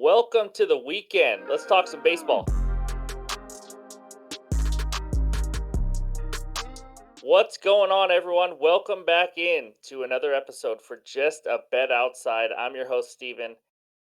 Welcome to the weekend. Let's talk some baseball. What's going on, everyone? Welcome back in to another episode for Just a Bet Outside. I'm your host, Steven.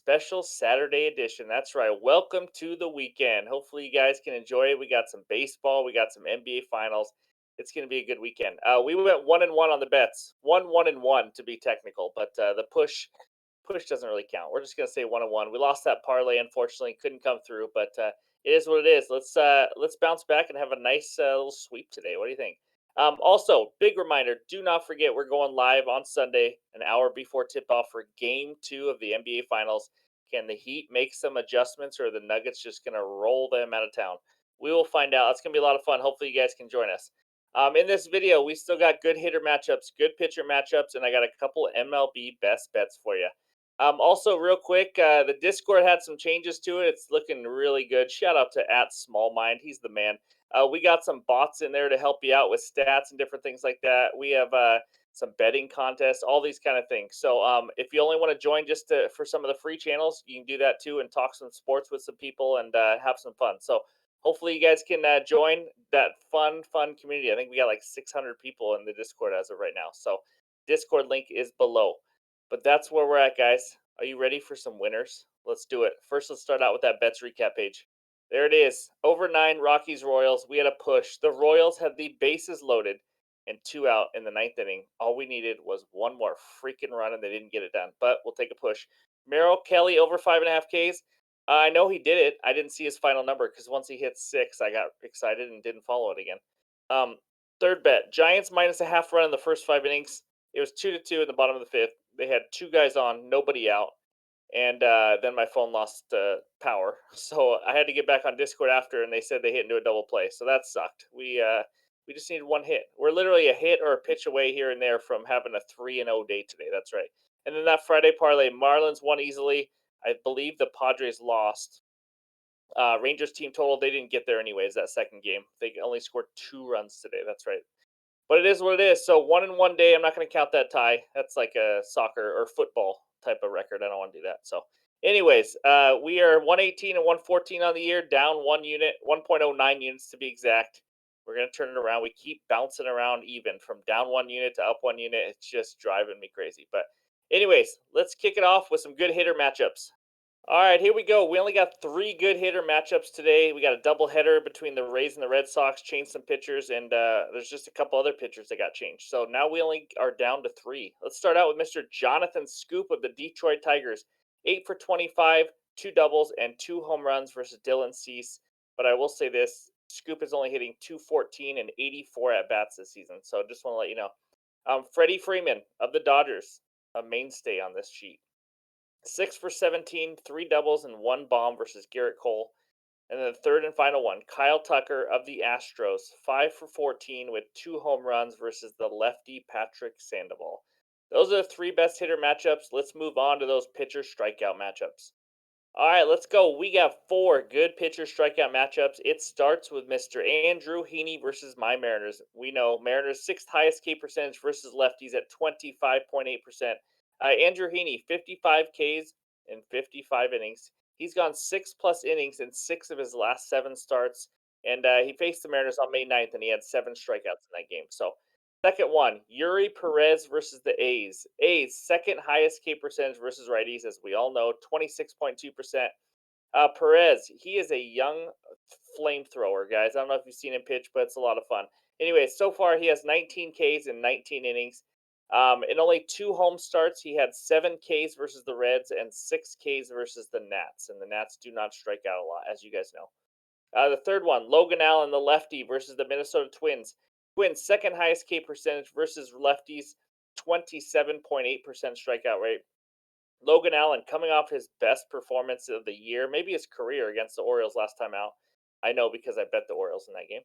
Special Saturday edition. That's right. Welcome to the weekend. Hopefully, you guys can enjoy it. We got some baseball, we got some NBA finals. It's going to be a good weekend. We went 1-1 on the bets, 1-1 to be technical, but the push doesn't really count. We're just gonna say 1-1. We lost that parlay, unfortunately, couldn't come through, but it is what it is. Let's bounce back and have a nice little sweep today. What do you think? Also, big reminder: do not forget we're going live on Sunday, an hour before tip off for Game 2 of the NBA Finals. Can the Heat make some adjustments, or are the Nuggets just gonna roll them out of town? We will find out. It's gonna be a lot of fun. Hopefully, you guys can join us. In this video, we still got good hitter matchups, good pitcher matchups, and I got a couple MLB best bets for you. Also, real quick, the Discord had some changes to it. It's looking really good. Shout out to at Small Mind. He's the man. We got some bots in there to help you out with stats and different things like that. We have some betting contests, all these kind of things. So if you only want to join for some of the free channels, you can do that too and talk some sports with some people and have some fun. So hopefully you guys can join that fun community. I think we got like 600 people in the Discord as of right now. So Discord link is below. But that's where we're at, guys. Are you ready for some winners? Let's do it. First, let's start out with that bets recap page. There it is. Over 9, Rockies Royals. We had a push. The Royals had the bases loaded and 2 out in the ninth inning. All we needed was one more freaking run, and they didn't get it done. But we'll take a push. Merrill Kelly over 5.5 Ks. I know he did it. I didn't see his final number because once he hit 6, I got excited and didn't follow it again. Um, Third bet: Giants minus a half run in the first 5 innings. It was 2-2 in the bottom of the fifth. They had 2 guys on, nobody out, and then my phone lost power, so I had to get back on Discord after, and they said they hit into a double play, so that sucked. We just needed one hit. We're literally a hit or a pitch away here and there from having a 3-0 day today. That's right. And then that Friday parlay, Marlins won easily. I believe the Padres lost. Rangers team total, they didn't get there anyways. That second game, they only scored 2 runs today. That's right. But it is what it is. So 1 in 1 day, I'm not going to count that tie. That's like a soccer or football type of record. I don't want to do that. So, anyways, we are 118 and 114 on the year, down 1 unit, 1.09 units to be exact. We're going to turn it around. We keep bouncing around even from down 1 unit to up 1 unit. It's just driving me crazy. But, anyways, let's kick it off with some good hitter matchups. All right, here we go. We only got 3 good hitter matchups today. We got a doubleheader between the Rays and the Red Sox, changed some pitchers, and there's just a couple other pitchers that got changed. So now we only are down to 3. Let's start out with Mr. Jonathan Scoop of the Detroit Tigers. 8 for 25, 2 doubles, and 2 home runs versus Dylan Cease. But I will say this: Scoop is only hitting 214 and 84 at bats this season. So just want to let you know. Freddie Freeman of the Dodgers, a mainstay on this sheet. 6 for 17, 3 doubles, and 1 bomb versus Garrett Cole. And then the third and final one, Kyle Tucker of the Astros, 5 for 14 with 2 home runs versus the lefty Patrick Sandoval. Those are the 3 best hitter matchups. Let's move on to those pitcher strikeout matchups. All right, let's go. We got 4 good pitcher strikeout matchups. It starts with Mr. Andrew Heaney versus my Mariners. We know Mariners' sixth highest K percentage versus lefties at 25.8%. Andrew Heaney, 55 Ks in 55 innings. He's gone 6+ innings in 6 of his last 7 starts. And he faced the Mariners on May 9th, and he had 7 strikeouts in that game. So, second one, Yuri Perez versus the A's. A's second highest K percentage versus righties, as we all know, 26.2%. Perez, he is a young flamethrower, guys. I don't know if you've seen him pitch, but it's a lot of fun. Anyway, so far he has 19 Ks in 19 innings. In only 2 home starts, he had 7 Ks versus the Reds and 6 Ks versus the Nats. And the Nats do not strike out a lot, as you guys know. The third one, Logan Allen, the lefty, versus the Minnesota Twins. Twins' second highest K percentage versus lefties, 27.8% strikeout rate. Logan Allen coming off his best performance of the year, maybe his career against the Orioles last time out. I know because I bet the Orioles in that game.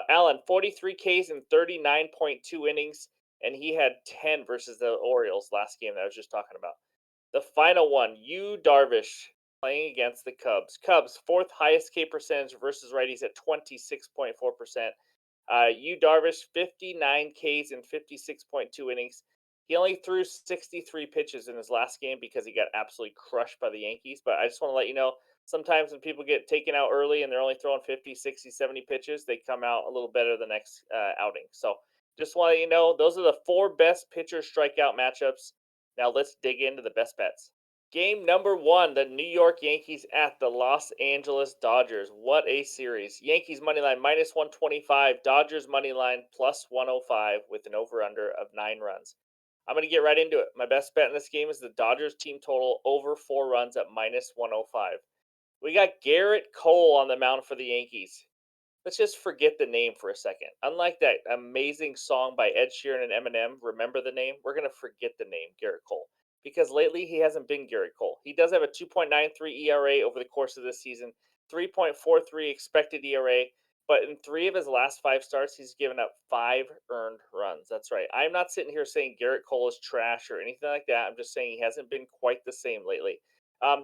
Allen, 43 Ks in 39.2 innings, and he had 10 versus the Orioles last game that I was just talking about. The final one, Yu Darvish playing against the Cubs. Cubs, fourth highest K percentage versus righties at 26.4%. Yu Darvish, 59 Ks in 56.2 innings. He only threw 63 pitches in his last game because he got absolutely crushed by the Yankees. But I just want to let you know, sometimes when people get taken out early and they're only throwing 50, 60, 70 pitches, they come out a little better the next outing. So just want to let you know, those are the four best pitcher strikeout matchups. Now let's dig into the best bets. Game number one, the New York Yankees at the Los Angeles Dodgers. What a series. Yankees money line minus 125, Dodgers money line plus 105 with an over under of 9 runs. I'm going to get right into it. My best bet in this game is the Dodgers team total over 4 runs at minus 105. We got Garrett Cole on the mound for the Yankees. Let's just forget the name for a second. Unlike that amazing song by Ed Sheeran and Eminem, Remember the Name, we're going to forget the name Garrett Cole because lately he hasn't been Garrett Cole. He does have a 2.93 ERA over the course of this season, 3.43 expected ERA, but in 3 of his last 5 starts, he's given up 5 earned runs. That's right. I'm not sitting here saying Garrett Cole is trash or anything like that. I'm just saying he hasn't been quite the same lately.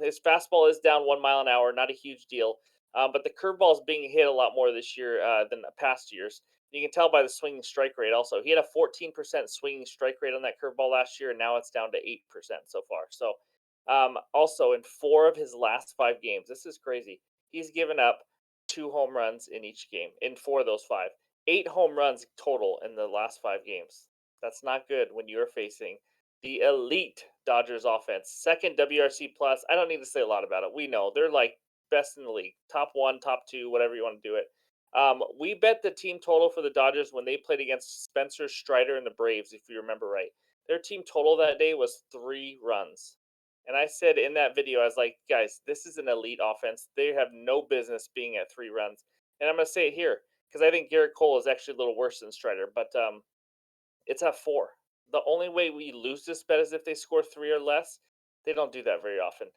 His fastball is down 1 mile an hour, not a huge deal. But the curveball is being hit a lot more this year than the past years. You can tell by the swinging strike rate also. He had a 14% swinging strike rate on that curveball last year, and now it's down to 8% so far. So, also in 4 of his last 5 games, this is crazy. He's given up 2 home runs in each game in 4 of those 5. 8 home runs total in the last 5 games. That's not good when you're facing the elite Dodgers offense. Second WRC plus. I don't need to say a lot about it. We know they're like best in the league, top one, top two, whatever you want to do it. We bet the team total for the Dodgers when they played against Spencer Strider and the Braves, if you remember right. Their team total that day was 3 runs. And I said in that video, I was like, guys, this is an elite offense. They have no business being at 3 runs. And I'm going to say it here because I think Garrett Cole is actually a little worse than Strider. But it's at 4. The only way we lose this bet is if they score 3 or less. They don't do that very often.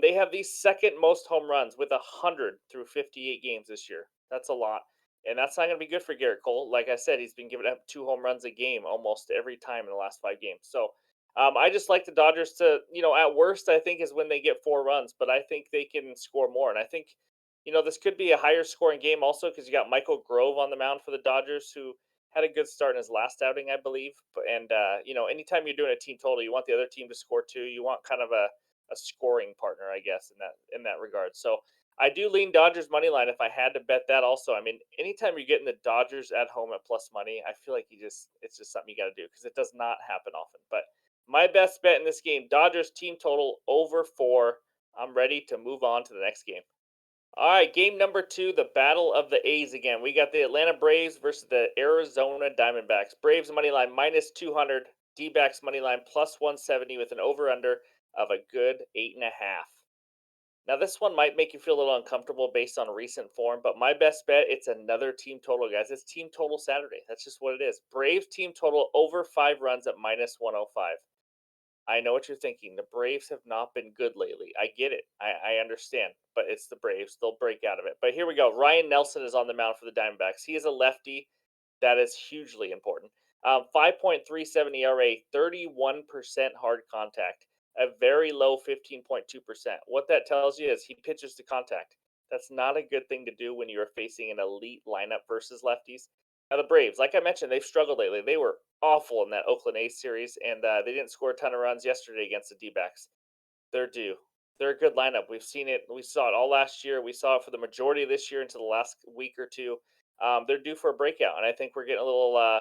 They have the second most home runs with 100 through 58 games this year. That's a lot. And that's not going to be good for Garrett Cole. Like I said, he's been giving up 2 home runs a game almost every time in the last 5 games. So I just like the Dodgers to, at worst, I think is when they get 4 runs, but I think they can score more. And I think, this could be a higher scoring game also because you got Michael Grove on the mound for the Dodgers who had a good start in his last outing, I believe. And anytime you're doing a team total, you want the other team to score too. You want kind of a scoring partner, I guess, in that regard. So I do lean Dodgers money line if I had to bet that. Also, I mean, anytime you're getting the Dodgers at home at plus money, I feel like it's just something you got to do because it does not happen often. But my best bet in this game, Dodgers team total over 4. I'm ready to move on to the next game. All right, game number two, the battle of the A's again. We got the Atlanta Braves versus the Arizona Diamondbacks. Braves money line minus 200, D-backs money line plus 170 with an over-under of a good 8.5. Now, this one might make you feel a little uncomfortable based on recent form, but my best bet, it's another team total, guys. It's team total Saturday. That's just what it is. Braves team total over 5 runs at minus 105. I know what you're thinking. The Braves have not been good lately. I get it. I understand. But it's the Braves. They'll break out of it. But here we go. Ryan Nelson is on the mound for the Diamondbacks. He is a lefty. That is hugely important. 5.37 ERA, 31% hard contact, a very low 15.2%. What that tells you is he pitches to contact. That's not a good thing to do when you're facing an elite lineup versus lefties. Now, the Braves, like I mentioned, they've struggled lately. They were awful in that Oakland A's series, and they didn't score a ton of runs yesterday against the D-backs. They're due. They're a good lineup. We've seen it. We saw it all last year. We saw it for the majority of this year into the last week or two. They're due for a breakout, and I think we're getting a little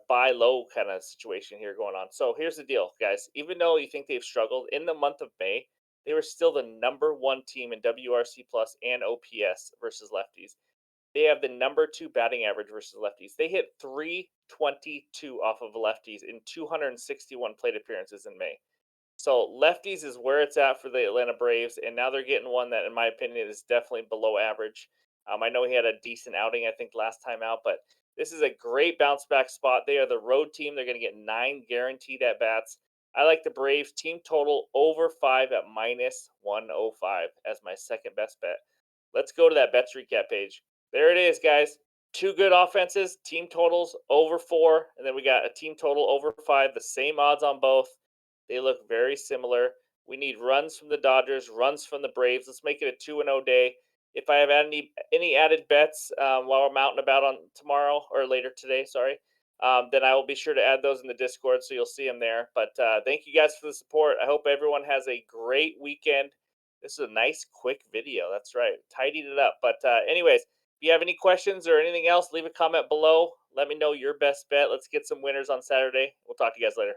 buy low kind of situation here going on. So here's the deal, guys. Even though you think they've struggled in the month of May, they were still the number one team in WRC plus and OPS versus lefties. They have the number 2 batting average versus lefties. They hit 322 off of lefties in 261 plate appearances in May. So lefties is where it's at for the Atlanta Braves, and now they're getting one that, in my opinion, is definitely below average. I know he had a decent outing, I think, last time out, but this is a great bounce back spot. They are the road team. They're going to get 9 guaranteed at bats. I like the Braves team total over 5 at minus 105 as my second best bet. Let's go to that bets recap page. There it is, guys. 2 good offenses, team totals over 4, and then we got a team total over 5, the same odds on both. They look very similar. We need runs from the Dodgers, runs from the Braves. Let's make it a 2-0 day. If I have any added bets while I'm out and about on tomorrow or later today, sorry, then I will be sure to add those in the Discord so you'll see them there. But thank you guys for the support. I hope everyone has a great weekend. This is a nice, quick video. That's right. Tidied it up. But, anyways, if you have any questions or anything else, leave a comment below. Let me know your best bet. Let's get some winners on Saturday. We'll talk to you guys later.